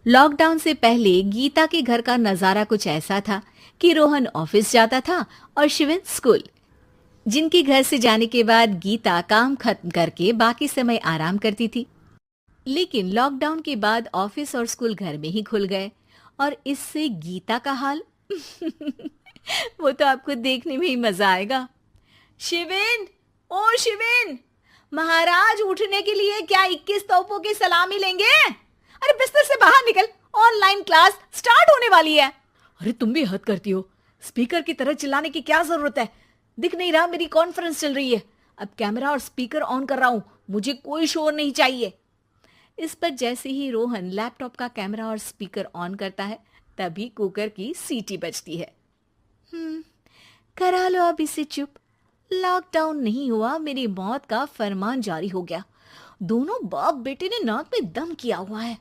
Lockdown से पहले गीता के घर का नजारा कुछ ऐसा था कि रोहन ऑफिस जाता था और शिवन स्कूल। जिनके घर से जाने के बाद गीता काम खत्म करके बाकी समय आराम करती थी। लेकिन लॉकडाउन के बाद ऑफिस और स्कूल घर में ही खुल गए और इससे गीता का हाल वो तो आपको देखने में ही मजा आएगा। शिवेन, ओ शिवेन, महाराज उठने के लिए क्या 21 तोपों की सलामी लेंगे? अरे बिस्तर से बाहर निकल, ऑनलाइन क्लास स्टार्ट होने वाली है। अरे तुम भी हद करती हो, स्पीकर की तरह चिल्लाने की क्या जरूरत है? दिख नहीं रहा मेरी कॉन्फ्रेंस चल रही है। अब कैमरा और स्पीकर ऑन कर रहा हूं, मुझे कोई शोर नहीं चाहिए। इस पर जैसे ही रोहन लैपटॉप का कैमरा और स्पीकर ऑन करता है तभी कुकर की सीटी बजती है। करा लो अब इसे चुप। लॉकडाउन नहीं हुआ, मेरी मौत का फरमान जारी हो गया। दोनों बाप बेटे ने नाक में दम किया हुआ है।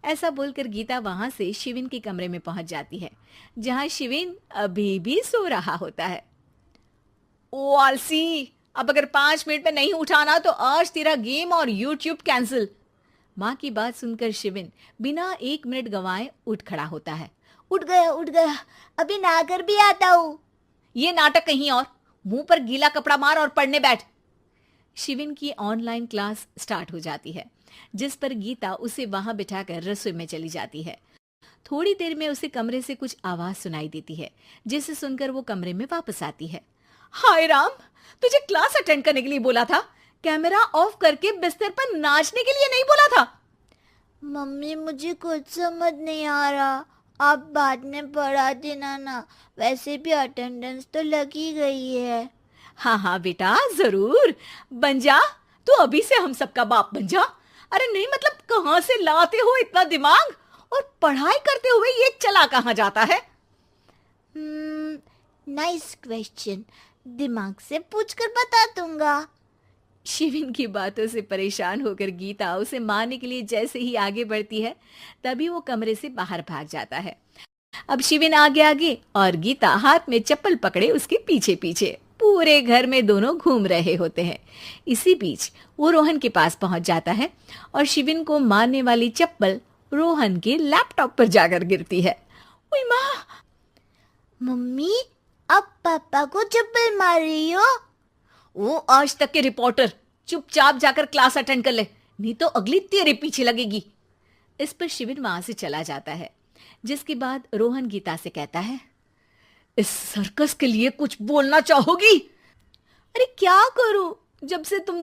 ऐसा बोलकर गीता वहां से शिविन के कमरे में पहुंच जाती है, जहां शिविन अभी भी सो रहा होता है। ओ आलसी, अब अगर 5 मिनट में नहीं उठाना तो आज तेरा गेम और यूट्यूब कैंसिल। माँ की बात सुनकर शिविन बिना 1 मिनट गंवाए उठ खड़ा होता है। उठ गया, अभी नहाकर भी आता हूँ। ये नाटक कहीं और, मुंह पर गीला कपड़ा मार और पढ़ने बैठ। शिविन की ऑनलाइन क्लास स्टार्ट हो जाती है, जिस पर गीता उसे वहां बिठाकर रसोई में चली जाती है। थोड़ी देर में उसे कमरे से कुछ आवाज सुनाई देती है, जिसे सुनकर वो कमरे में वापस आती है। हाय राम, तुझे क्लास अटेंड करने के लिए बोला था, कैमरा ऑफ करके बिस्तर पर नाचने के लिए नहीं बोला था। मम्मी मुझे कुछ समझ नहीं आ रहा, आप बाद में पढ़ा देना ना। वैसे भी अटेंडेंस तो लगी गई है। हाँ हाँ बेटा, जरूर बन जा। तू अभी से हम सबका बाप बन जा। अरे नहीं मतलब कहाँ से लाते हो इतना दिमाग, और पढ़ाई करते हुए ये चला कहाँ जाता है? नाइस क्वेश्चन, दिमाग से पूछकर बता दूंगा। शिविन की बातों से परेशान होकर गीता उसे मारने के लिए जैसे ही आगे बढ़ती है तभी वो कमरे से बाहर भाग जाता है। अब शिविन आगे आगे और गीता हाथ में चप्पल पकड़े उसके पीछे पीछे पूरे घर में दोनों घूम रहे होते हैं। इसी बीच वो रोहन के पास पहुंच जाता है और शिविन को मारने वाली चप्पल रोहन के लैपटॉप पर जाकर गिरती है। ओए माँ! मम्मी, अब पापा को चप्पल मार रही हो? वो आज तक के रिपोर्टर, चुपचाप जाकर क्लास अटेंड कर ले, नहीं तो अगली तेरे पीछे लगेगी। इस पर शिविन वहां से चला जाता है, जिसके बाद रोहन गीता से कहता है, इस सर्कस के लिए कुछ बोलना चाहोगी? अरे क्या करूं, जब से तुम